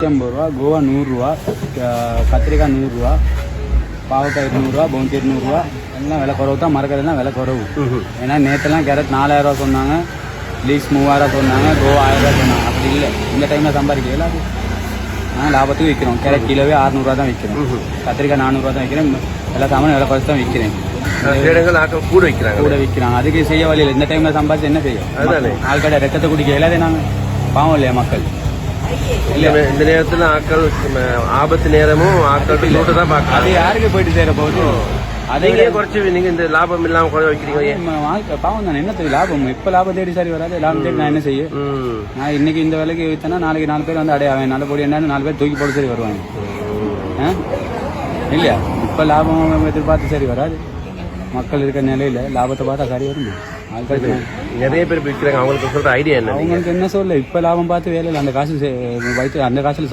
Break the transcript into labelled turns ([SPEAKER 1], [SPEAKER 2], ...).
[SPEAKER 1] 50 ரூபா, கோவா 100 ரூபா, கத்திரிக்காய் 100 ரூபா, பாவக்காய் 200 ரூபா, பவுன்ஸ் 200 ரூபா. எல்லாம் விலை குறவு தான், மறக்கிறதுலாம் விலை குறவு. ஏன்னா நேற்றுலாம் கேரட் 4000 ரூபா சொன்னாங்க, லீஸ் 3000 சொன்னாங்க, கோவா 1000 ரூபா சொன்னாங்க. அப்படி இல்லை, இந்த டைமில் சம்பாதிக்கல. ஆனால் லாபத்துக்கு விற்கிறோம். கேரட் கிலோவே 600 ரூபா தான் விற்கிறோம், கத்திரிக்காய் 400 ரூபா தான் விற்கிறேன். எல்லா சாமானும் விலை குறைச்சி தான் விற்கிறேன்.
[SPEAKER 2] கூட
[SPEAKER 1] விற்கிறாங்க. அதுக்கு செய்ய வழியில் இந்த டைமில் சம்பாதிச்சு என்ன செய்யும்? ஆள்கடை ரத்தத்தை குடிக்க இல்லாதே நாங்கள் பாவம் இல்லையா மக்கள்?
[SPEAKER 2] இந்த நேரத்துல ஆட்கள் ஆபத்து நேரமும் ஆட்கள் தான் பார்க்க.
[SPEAKER 1] அது யாருக்கு போயிட்டு சேர போகுது? அதை
[SPEAKER 2] குறைச்சி நீங்க இந்த லாபம் இல்லாம குறை வைக்கிறீங்க.
[SPEAKER 1] பாவம் தானே, என்ன தெரியும் லாபம்? இப்ப லாபம் தேடி சரி வராது. லாபம் தேடி நான் என்ன செய்ய? நான் இன்னைக்கு இந்த வேலைக்கு வித்தனா நாளைக்கு 4 பேர் வந்து அடையாவேன். நல்ல பொடி என்ன 4 பேர் தூக்கி போட்டு சரி வருவாங்க இல்லையா? இப்ப லாபம் எதிர்பார்த்து சரி வராது. மக்கள் இருக்கிற நிலையில லாபத்தை பார்த்தா சரி வரும்.
[SPEAKER 2] நிறைய பேர் விற்கிறாங்க. அவங்களுக்கு சொல்ற ஐடியா என்ன?
[SPEAKER 1] அவங்களுக்கு என்ன சொல்ல, இப்ப லாபம் பார்த்து வேலை அந்த காசு வயிற்று அந்த காசுல